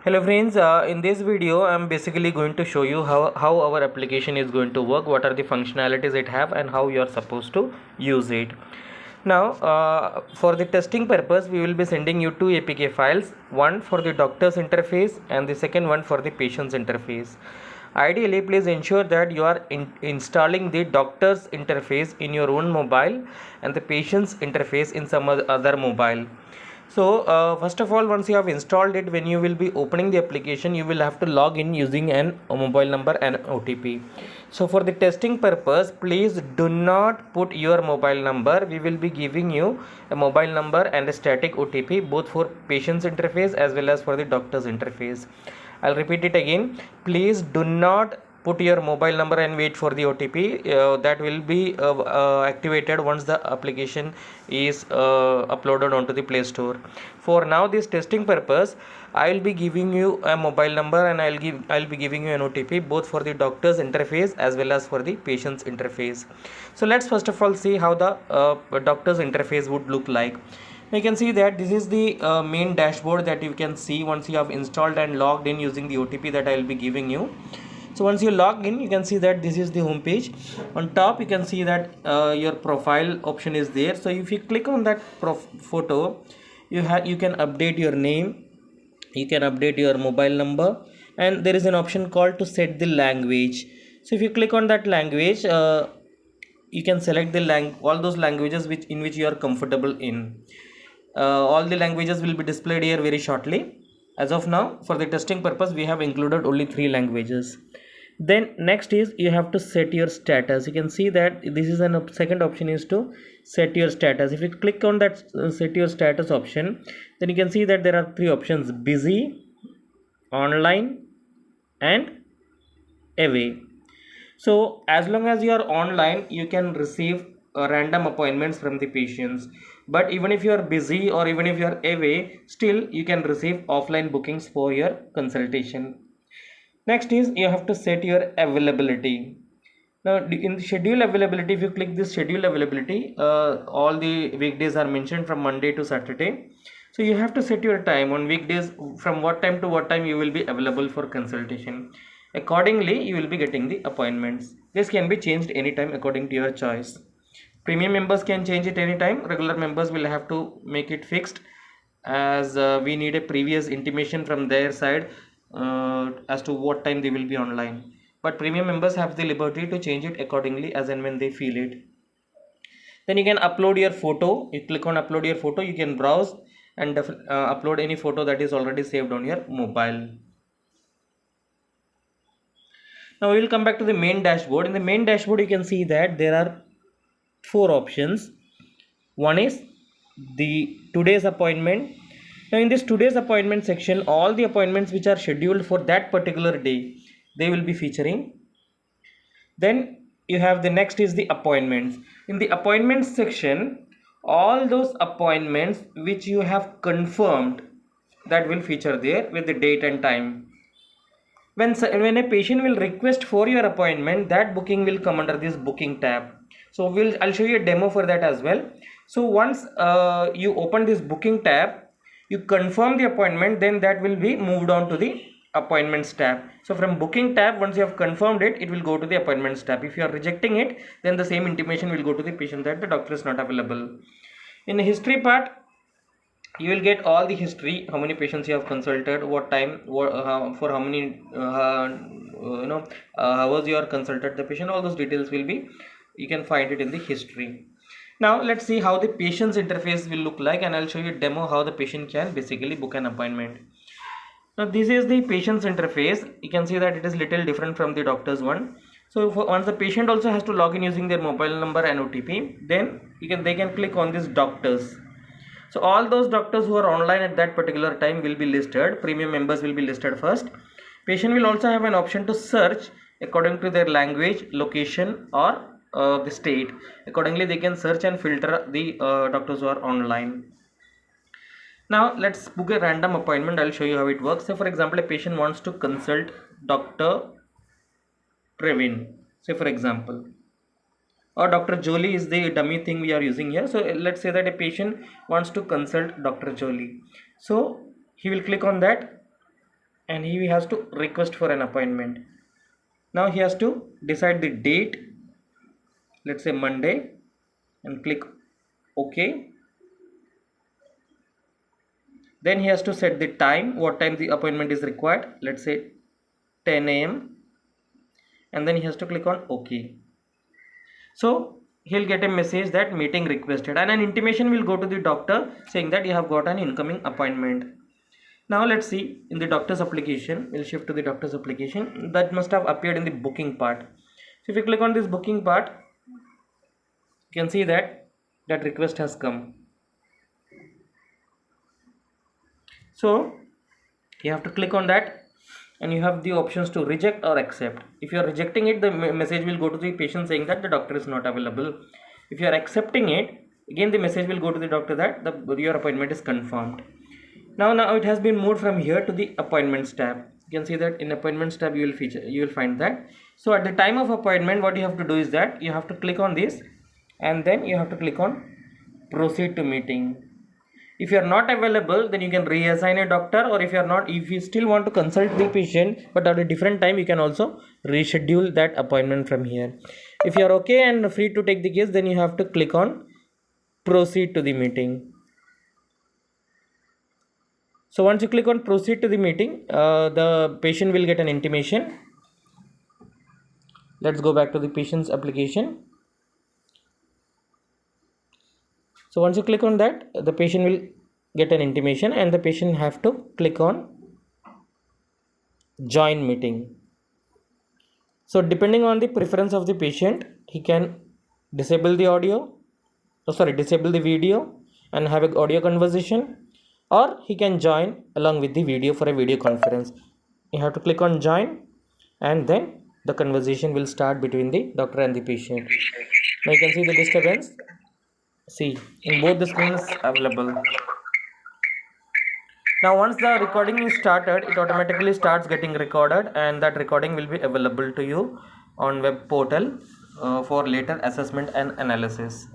Hello friends, in this video I am basically going to show you how our application is going to work, what are the functionalities it have and how you are supposed to use it. Now for the testing purpose we will be sending you two APK files, one for the doctor's interface and the second one for the patient's interface. Ideally please ensure that you are installing the doctor's interface in your own mobile and the patient's interface in some other mobile. So first of all, once you have installed it, when you will be opening the application, you will have to log in using a mobile number and OTP. So for the testing purpose, please do not put your mobile number. We will be giving you a mobile number and a static OTP both for patient's interface as well as for the doctor's interface. I'll repeat it again. Please do not put your mobile number and wait for the OTP. That will be activated once the application is uploaded onto the Play Store. For now this testing purpose, I will be giving you a mobile number and I'll be giving you an OTP both for the doctor's interface as well as for the patient's interface. So let's first of all see how the doctor's interface would look like. You can see that this is the main dashboard that you can see once you have installed and logged in using the OTP that I will be giving you. So once you log in, you can see that this is the home page. On top you can see that your profile option is there. So if you click on that photo, you can update your name, you can update your mobile number, and there is an option called to set the language. So if you click on that language, you can select the all those languages in which you are comfortable in. All the languages will be displayed here very shortly. As of now, for the testing purpose, we have included only 3 languages. Then next is you have to set your status. You can see that this is an second option is to set your status. If you click on that set your status option, then you can see that there are 3 options: busy, online and away. So as long as you are online, you can receive random appointments from the patients, but even if you are busy or even if you are away, still you can receive offline bookings for your consultation. Next is you have to set your availability. Now in the schedule availability, if you click this schedule availability, all the weekdays are mentioned from Monday to Saturday. So you have to set your time on weekdays from what time to what time you will be available for consultation. Accordingly you will be getting the appointments. This can be changed anytime according to your choice. Premium members can change it anytime. Regular members will have to make it fixed, as we need a previous intimation from their side as to what time they will be online. But premium members have the liberty to change it accordingly as and when they feel it. Then you can upload your photo. You click on upload your photo, you can browse and upload any photo that is already saved on your mobile. Now we will come back to the main dashboard. In the main dashboard you can see that there are 4 options. One is the today's appointment. Now in this today's appointment section, all the appointments which are scheduled for that particular day, they will be featuring. Then you have the next is the appointments. In the appointments section, all those appointments which you have confirmed, that will feature there with the date and time. When a patient will request for your appointment, that booking will come under this booking tab. So I'll show you a demo for that as well. So once you open this booking tab, you confirm the appointment, then that will be moved on to the appointments tab. So from booking tab, once you have confirmed it, it will go to the appointments tab. If you are rejecting it, then the same intimation will go to the patient that the doctor is not available. In the history part, you will get all the history, how many patients you have consulted, what time, for how many hours you are consulted the patient. All those details will be, you can find it in the history. Now let's see how the patient's interface will look like, and I'll show you a demo how the patient can basically book an appointment. Now this is the patient's interface. You can see that it is little different from the doctor's one. So once the patient also has to log in using their mobile number and OTP, then they can click on this doctors. So all those doctors who are online at that particular time will be listed. Premium members will be listed first. Patient will also have an option to search according to their language, location or the state. Accordingly they can search and filter the doctors who are online. Now let's book a random appointment. I'll show you how it works. So for example, a patient wants to consult Dr. Previn, say for example, or Dr. Jolie is the dummy thing we are using here. So let's say that a patient wants to consult Dr. Jolie. So he will click on that. and he has to request for an appointment. Now he has to decide the date, let's say Monday, and click OK. Then he has to set the time, what time the appointment is required, let's say 10 a.m. and then he has to click on OK. So he'll get a message that meeting requested, and an intimation will go to the doctor saying that you have got an incoming appointment. Now let's see in the doctor's application. We'll shift to the doctor's application. That must have appeared in the booking part. So if you click on this booking part, you can see that request has come. So you have to click on that, and you have the options to reject or accept. If you are rejecting it, the message will go to the patient saying that the doctor is not available. If you are accepting it, again the message will go to the doctor that your appointment is confirmed. Now it has been moved from here to the appointments tab. You can see that in appointments tab you will find that. So at the time of appointment, what you have to do is that you have to click on this, and then you have to click on proceed to meeting. If you are not available, then you can reassign a doctor, or if you still want to consult the patient but at a different time, you can also reschedule that appointment from here. If you are okay and free to take the case, then you have to click on proceed to the meeting. So once you click on proceed to the meeting, the patient will get an intimation. Let's go back to the patient's application. So once you click on that, the patient will get an intimation, and the patient have to click on join meeting. So depending on the preference of the patient, he can disable the video and have an audio conversation, or he can join along with the video for a video conference. You have to click on join, and then the conversation will start between the doctor and the patient. Now you can see the disturbance. See, in both the screens available. Now once the recording is started, it automatically starts getting recorded, and that recording will be available to you on web portal for later assessment and analysis.